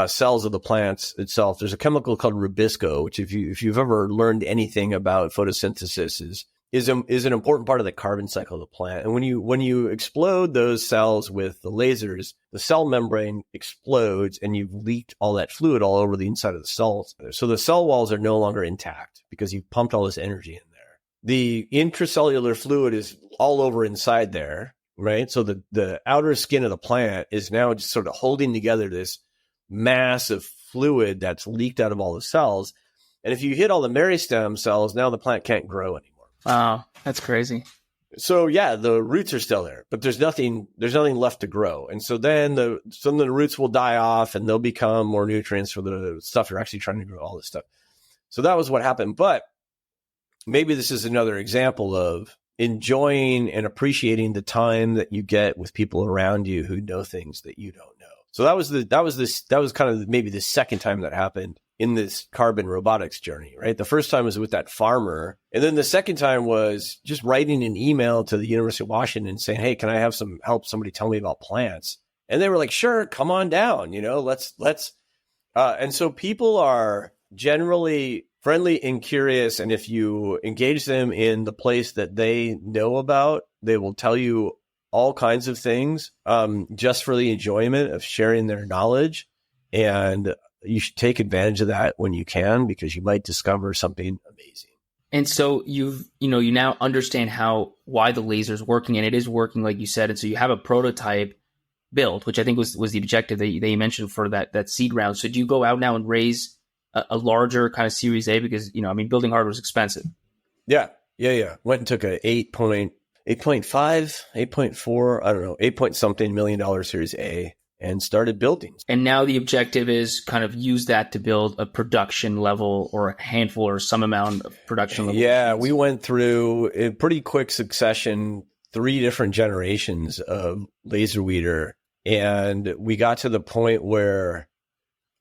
cells of the plants itself, there's a chemical called rubisco, which if you've ever learned anything about photosynthesis is an important part of the carbon cycle of the plant. And when you explode those cells with the lasers, the cell membrane explodes and you've leaked all that fluid all over the inside of the cells. So the cell walls are no longer intact because you've pumped all this energy in there. The intracellular fluid is all over inside there, right? So the outer skin of the plant is now just sort of holding together this mass of fluid that's leaked out of all the cells. And if you hit all the meristem cells, now the plant can't grow anymore. Wow, that's crazy. So yeah, the roots are still there, but there's nothing left to grow. And so then some of the roots will die off and they'll become more nutrients for the stuff you're actually trying to grow, all this stuff. So that was what happened. But maybe this is another example of enjoying and appreciating the time that you get with people around you who know things that you don't know. So that was kind of maybe the second time that happened in this carbon robotics journey, right? The first time was with that farmer. And then the second time was just writing an email to the University of Washington saying, hey, can I have some help? Somebody tell me about plants. And they were like, sure, come on down, let's, and so people are generally friendly and curious. And if you engage them in the place that they know about, they will tell you all kinds of things, just for the enjoyment of sharing their knowledge. And you should take advantage of that when you can, because you might discover something amazing. And so you now understand why the laser is working, and it is working like you said. And so you have a prototype built, which I think was the objective that you mentioned for that seed round. So do you go out now and raise a larger kind of Series A? Because, building hardware is expensive. Yeah. Went and took a 8.4, I don't know, 8 point something $1 million Series A and started building. And now the objective is kind of use that to build a production level or a handful or some amount of production level. Yeah, we went through in pretty quick succession 3 different generations of laser weeder. And we got to the point where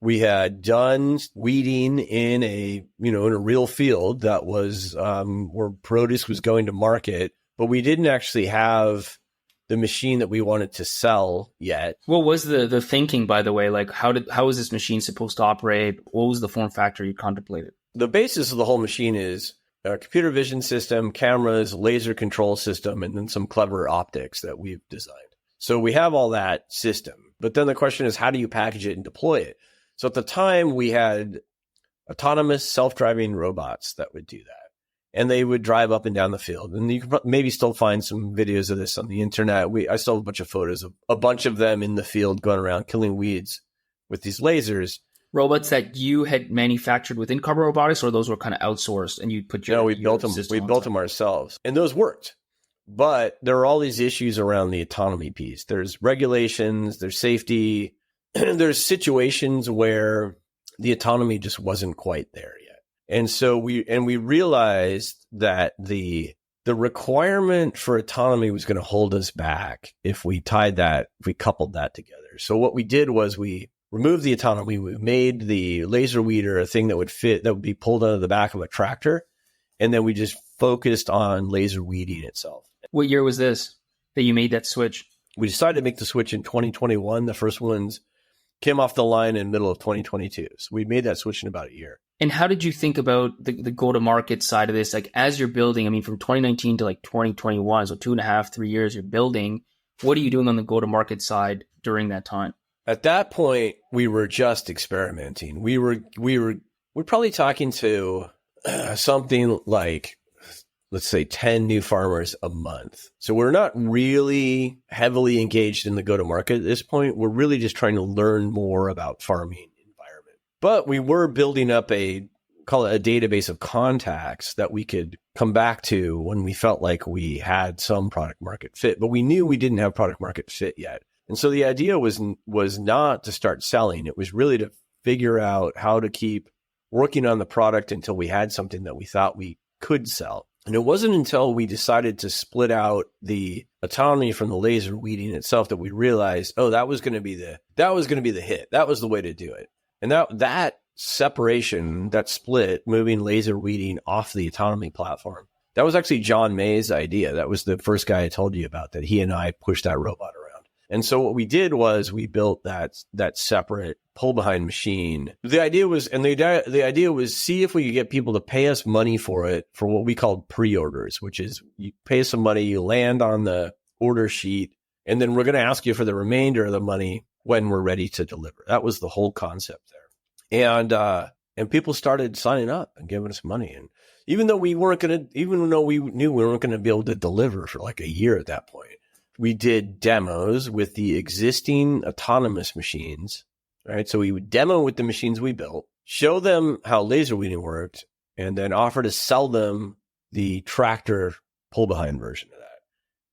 we had done weeding in a real field that was where produce was going to market, but we didn't actually have the machine that we wanted to sell yet. What was the thinking, by the way? Like, how was this machine supposed to operate? What was the form factor you contemplated? The basis of the whole machine is a computer vision system, cameras, laser control system, and then some clever optics that we've designed. So we have all that system. But then the question is, how do you package it and deploy it? So at the time, we had autonomous self-driving robots that would do that. And they would drive up and down the field. And you can maybe still find some videos of this on the internet. I still have a bunch of photos of a bunch of them in the field going around killing weeds with these lasers. Robots that you had manufactured within Carbon Robotics, or those were kind of outsourced and you put your... No, we built them. We built them ourselves. And those worked. But there are all these issues around the autonomy piece. There's regulations, there's safety, there's situations where the autonomy just wasn't quite there yet. And so we realized that the requirement for autonomy was going to hold us back if we coupled that together. So what we did was we removed the autonomy. We made the laser weeder a thing that would be pulled out of the back of a tractor. And then we just focused on laser weeding itself. What year was this that you made that switch? We decided to make the switch in 2021. The first ones came off the line in the middle of 2022. So we made that switch in about a year. And how did you think about the go-to-market side of this? Like, as you're building, from 2019 to like 2021, so 2.5, 3 years you're building, what are you doing on the go-to-market side during that time? At that point, we were just experimenting. We're probably talking to something like, let's say 10 new farmers a month. So we're not really heavily engaged in the go-to-market at this point. We're really just trying to learn more about farming environment. But we were building up call it a database of contacts that we could come back to when we felt like we had some product market fit. But we knew we didn't have product market fit yet. And so the idea was not to start selling. It was really to figure out how to keep working on the product until we had something that we thought we could sell. And it wasn't until we decided to split out the autonomy from the laser weeding itself that we realized, that was going to be the hit. That was the way to do it. And that separation, that split, moving laser weeding off the autonomy platform, that was actually John May's idea. That was the first guy I told you about, that he and I pushed that robot around. And so what we did was we built that separate pull behind machine. The idea was see if we could get people to pay us money for it for what we called pre-orders, which is you pay some money, you land on the order sheet, and then we're going to ask you for the remainder of the money when we're ready to deliver. That was the whole concept there. And people started signing up and giving us money. And even though we knew we weren't going to be able to deliver for like a year at that point, we did demos with the existing autonomous machines, right? So we would demo with the machines we built, show them how laser weeding worked, and then offer to sell them the tractor pull behind version of that.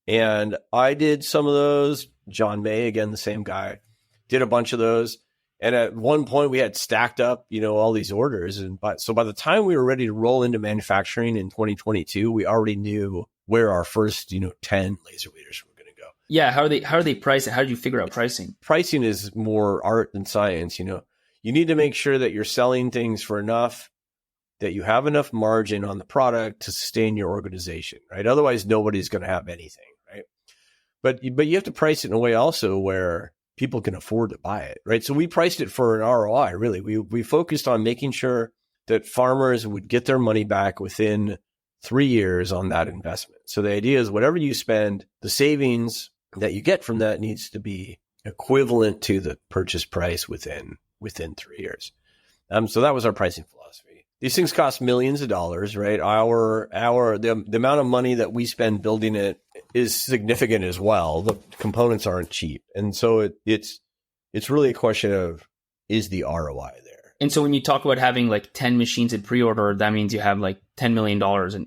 And I did some of those. John May, again, the same guy, did a bunch of those. And at one point we had stacked up, all these orders. So by the time we were ready to roll into manufacturing in 2022, we already knew where our first, 10 laser weeders were going to go. Yeah. How are they priced? How did you figure out pricing? Pricing is more art than science. You need to make sure that you're selling things for enough, that you have enough margin on the product to sustain your organization, right? Otherwise, nobody's going to have anything, right? But you have to price it in a way also where people can afford to buy it, right? So we priced it for an ROI, really. We focused on making sure that farmers would get their money back within 3 years on that investment. So the idea is whatever you spend, the savings that you get from that needs to be equivalent to the purchase price within 3 years. So that was our pricing philosophy. These things cost millions of dollars, right? The amount of money that we spend building it is significant as well. The components aren't cheap. And so it's really a question of, is the ROI there? And so when you talk about having like 10 machines in pre-order, that means you have like $10 million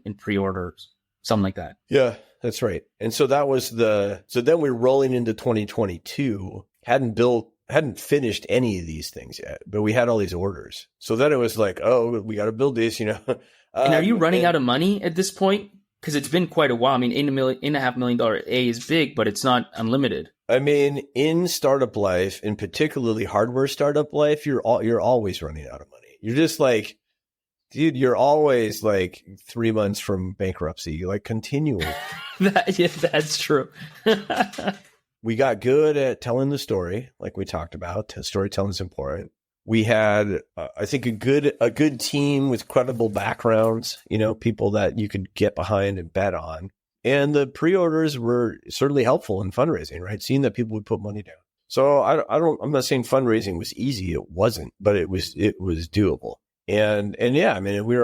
in pre-orders, something like that. Yeah, that's right. And so so then we're rolling into 2022, hadn't finished any of these things yet, but we had all these orders. So then it was like, oh, we got to build this, And are you running out of money at this point? Because it's been quite a while. I mean, $8.5 million is big, but it's not unlimited. I mean, in startup life, in particularly hardware startup life, you're always running out of money. You're just like, dude, you're always like 3 months from bankruptcy, like continually. That's true. We got good at telling the story, like we talked about. Storytelling is important. We had, I think, a good team with credible backgrounds, people that you could get behind and bet on. And the pre-orders were certainly helpful in fundraising, right? Seeing that people would put money down. So I'm not saying fundraising was easy. It wasn't, but it was doable. And yeah, I mean, we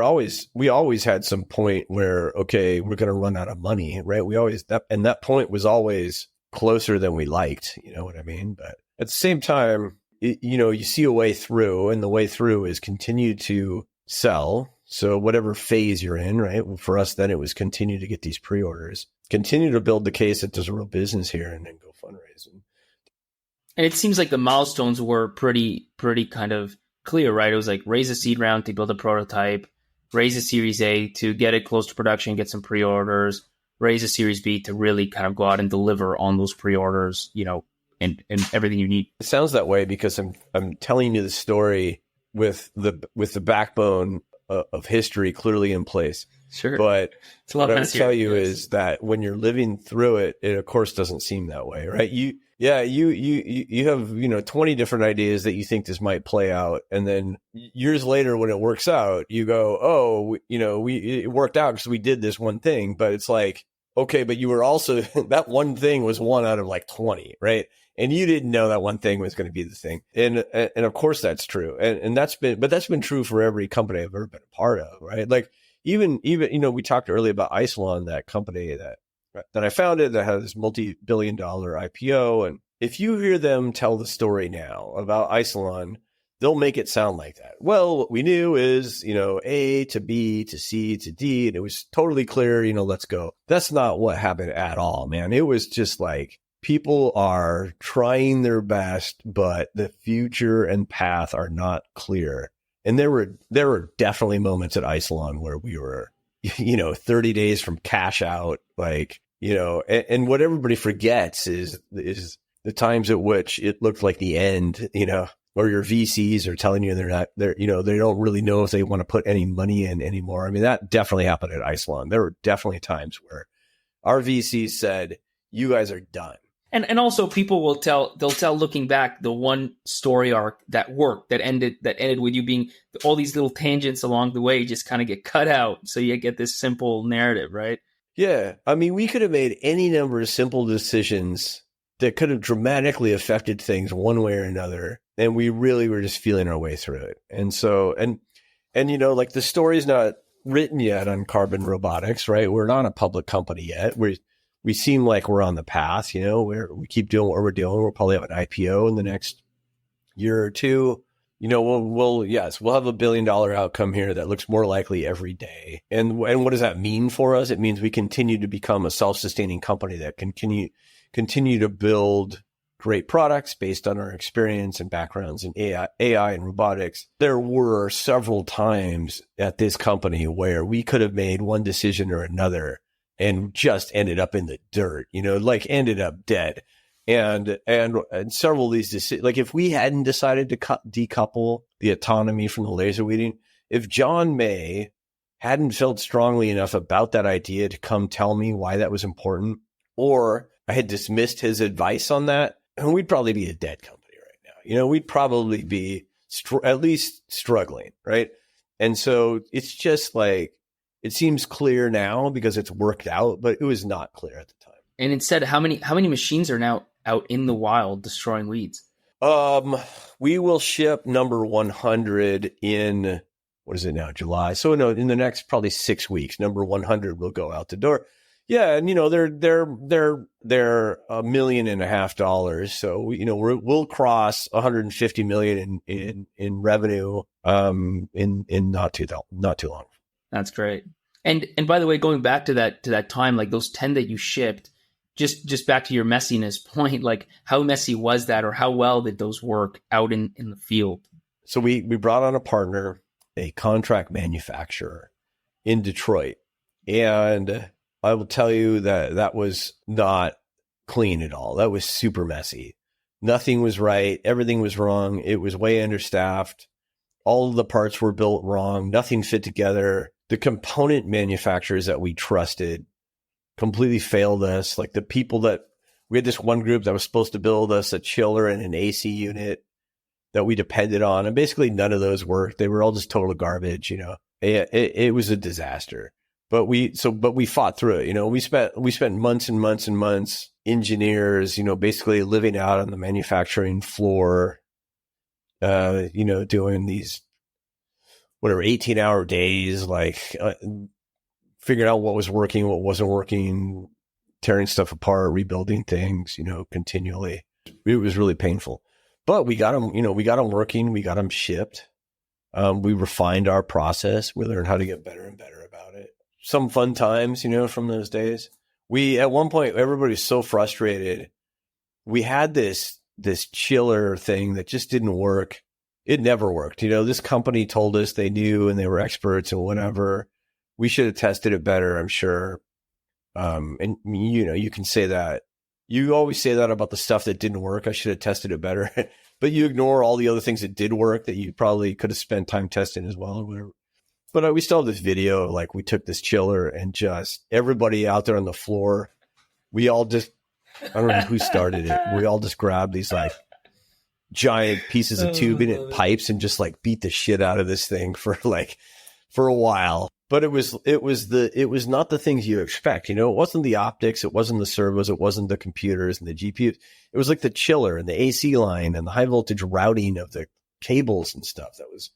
always had some point where, okay, we're going to run out of money, right? That point was always closer than we liked, you know what I mean? But at the same time, you see a way through, and the way through is continue to sell. So whatever phase you're in, right? For us, then it was continue to get these pre-orders, continue to build the case that there's a real business here, and then go fundraising. And it seems like the milestones were pretty kind of clear, right? It was like raise a seed round to build a prototype, raise a Series A to get it close to production, get some pre-orders, raise a Series B to really kind of go out and deliver on those pre-orders, and everything you need. It sounds that way because I'm telling you the story with the backbone of history clearly in place. Sure. But it's a lot what I would tell you is that when you're living through it, it of course doesn't seem that way, right? You have 20 different ideas that you think this might play out, and then years later when it works out, you go, oh, it worked out because we did this one thing. But it's like, okay, but you were also that one thing was one out of like 20, right? And you didn't know that one thing was going to be the thing. And of course that's true. And that's been true for every company I've ever been a part of, right? Like even, we talked earlier about Isilon, that company that I founded that has this multi-billion-dollar IPO. And if you hear them tell the story now about Isilon, they'll make it sound like that. Well, what we knew is, A to B to C to D, and it was totally clear, let's go. That's not what happened at all, man. It was just like, people are trying their best, but the future and path are not clear. And there were definitely moments at Isilon where we were, 30 days from cash out, and what everybody forgets is the times at which it looked like the end, or your VCs are telling you they don't really know if they want to put any money in anymore. I mean, that definitely happened at Isilon. There were definitely times where our VCs said, you guys are done. And also people they'll tell looking back the one story arc that worked, that ended with you being, all these little tangents along the way just kind of get cut out, so you get this simple narrative, right? Yeah. I mean, we could have made any number of simple decisions that could have dramatically affected things one way or another. And we really were just feeling our way through it. And so, and like the story's not written yet on Carbon Robotics, right? We're not a public company yet. We seem like we're on the path, we keep doing what we're doing. We'll probably have an IPO in the next year or two. We'll have $1 billion outcome here that looks more likely every day. And what does that mean for us? It means we continue to become a self-sustaining company that continue to build great products based on our experience and backgrounds in AI and robotics. There were several times at this company where we could have made one decision or another and just ended up in the dirt, ended up dead. And several of these decisions, like if we hadn't decided to decouple the autonomy from the laser weeding, if John May hadn't felt strongly enough about that idea to come tell me why that was important, or I had dismissed his advice on that, and we'd probably be a dead company right now. We'd probably be at least struggling, right? And so it's just like, it seems clear now because it's worked out, but it was not clear at the time. And instead, how many machines are now out in the wild destroying weeds? We will ship number 100 in, what is it now, July? So no, in the next probably 6 weeks, number 100 will go out the door. Yeah, and they're $1.5 million. So we'll cross 150 million in revenue in not too long. That's great. And by the way, going back to that time, like those 10 that you shipped, just back to your messiness point, like how messy was that, or how well did those work out in the field? So we brought on a partner, a contract manufacturer in Detroit, and I will tell you that was not clean at all. That was super messy. Nothing was right. Everything was wrong. It was way understaffed. All of the parts were built wrong. Nothing fit together. The component manufacturers that we trusted completely failed us. Like we had this one group that was supposed to build us a chiller and an AC unit that we depended on. And basically none of those worked. They were all just total garbage. It was a disaster. But we fought through it. We spent months and months and months, engineers, basically living out on the manufacturing floor, doing these, 18-hour days, figuring out what was working, what wasn't working, tearing stuff apart, rebuilding things, continually. It was really painful, but we got them working. We got them shipped. We refined our process. We learned how to get better and better about it. Some fun times, from those days. At one point, everybody was so frustrated. We had this chiller thing that just didn't work. It never worked. This company told us they knew and they were experts and whatever. We should have tested it better, I'm sure. And you can say that. You always say that about the stuff that didn't work. I should have tested it better. But you ignore all the other things that did work that you probably could have spent time testing as well or whatever. But we still have this video, like we took this chiller and just everybody out there on the floor, we all just, I don't know who started it. We all just grabbed these giant pieces of tubing and pipes and just beat the shit out of this thing for a while. But it was not the things you expect. It wasn't the optics. It wasn't the servos. It wasn't the computers and the GPUs. It was like the chiller and the AC line and the high voltage routing of the cables and stuff. That was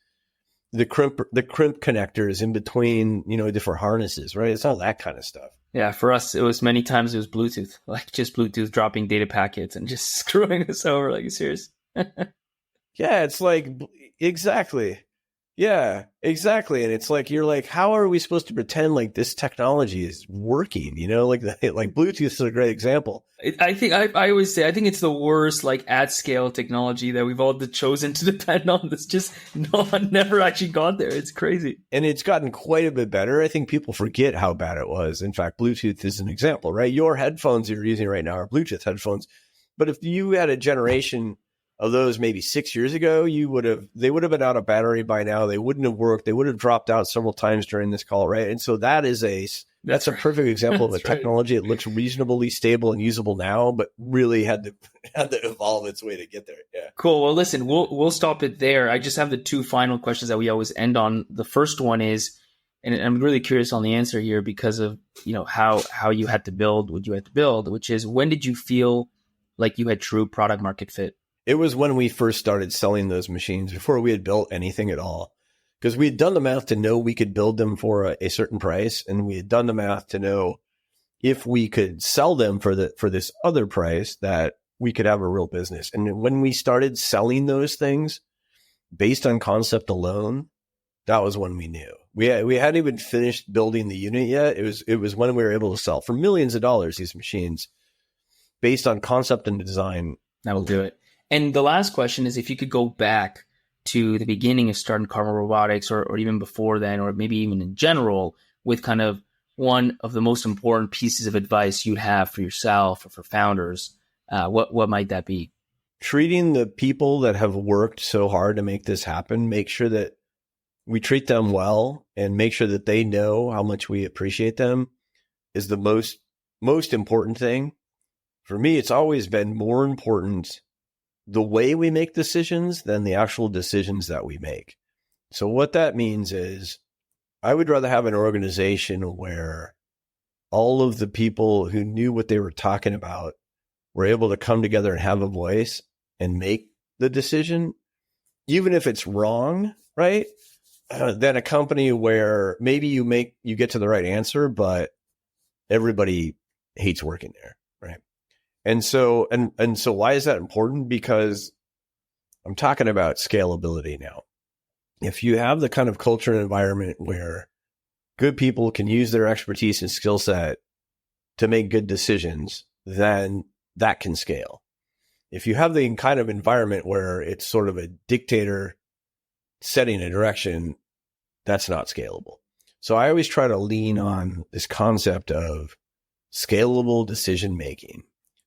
the crimp connectors in between, different harnesses, right? It's all that kind of stuff. Yeah. For us, many times it was Bluetooth, just Bluetooth dropping data packets and just screwing us over. Like, serious. Yeah. It's exactly. Yeah, exactly. And it's you're how are we supposed to pretend this technology is working? Bluetooth is a great example. I think I always say, I think it's the worst at scale technology that we've all chosen to depend on. That's just never actually got there. It's crazy. And it's gotten quite a bit better. I think people forget how bad it was. In fact, Bluetooth is an example, right? Your headphones you're using right now are Bluetooth headphones. But if you had a generation of those maybe 6 years ago, they would have been out of battery by now. They wouldn't have worked. They would have dropped out several times during this call, right? And so that is That's a perfect example of a That's right. technology that looks reasonably stable and usable now, but really had to evolve its way to get there. Yeah. Cool. Well, listen, we'll stop it there. I just have the two final questions that we always end on. The first one is, and I'm really curious on the answer here because of how you had to build what you had to build, which is, when did you feel like you had true product market fit? It was when we first started selling those machines, before we had built anything at all. Because we had done the math to know we could build them for a certain price, and we had done the math to know if we could sell them for this other price, that we could have a real business. And when we started selling those things based on concept alone, that was when we knew. We hadn't even finished building the unit yet. It was when we were able to sell for millions of dollars these machines based on concept and design. That will do it. And the last question is, if you could go back to the beginning of starting Carbon Robotics, or even before then, or maybe even in general, with kind of one of the most important pieces of advice you have for yourself or for founders, what might that be? Treating the people that have worked so hard to make this happen, make sure that we treat them well and make sure that they know how much we appreciate them, is the most important thing. For me, it's always been more important the way we make decisions than the actual decisions that we make. So what that means is, I would rather have an organization where all of the people who knew what they were talking about were able to come together and have a voice and make the decision, even if it's wrong, right? Than a company where maybe you get to the right answer, but everybody hates working there, right? And so why is that important? Because I'm talking about scalability now. If you have the kind of culture and environment where good people can use their expertise and skill set to make good decisions, then that can scale. If you have the kind of environment where it's sort of a dictator setting a direction, that's not scalable. So I always try to lean on this concept of scalable decision making.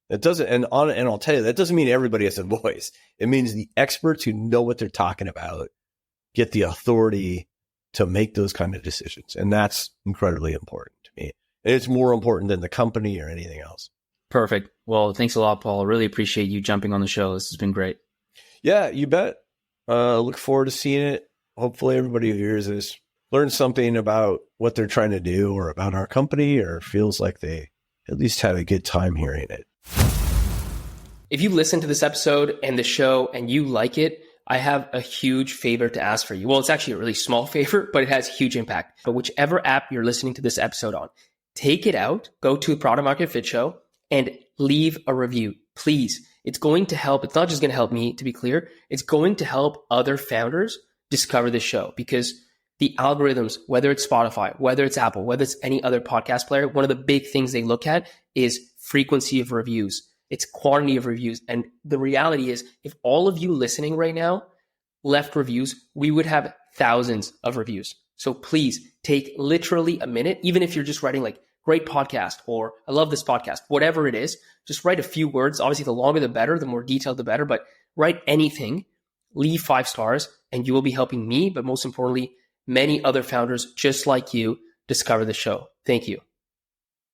That doesn't, and I'll tell you, that doesn't mean everybody has a voice. It means the experts who know what they're talking about get the authority to make those kind of decisions. And that's incredibly important to me. And it's more important than the company or anything else. Perfect. Well, thanks a lot, Paul. I really appreciate you jumping on the show. This has been great. Yeah, you bet. Look forward to seeing it. Hopefully everybody who hears this learns something about what they're trying to do or about our company, or feels like they at least had a good time hearing it. If you listen to this episode and the show and you like it, I have a huge favor to ask for you. Well, it's actually a really small favor, but it has huge impact. But whichever app you're listening to this episode on, take it out, go to Product Market Fit Show, and leave a review, please. It's going to help. It's not just going to help me, to be clear. It's going to help other founders discover this show, because the algorithms, whether it's Spotify, whether it's Apple, whether it's any other podcast player, one of the big things they look at is frequency of reviews. It's quantity of reviews. And the reality is, if all of you listening right now left reviews, we would have thousands of reviews. So please take literally a minute, even if you're just writing like, great podcast, or I love this podcast, whatever it is, just write a few words. Obviously, the longer the better, the more detailed the better, but write anything, leave 5 stars, and you will be helping me, but most importantly, many other founders just like you discover the show. Thank you.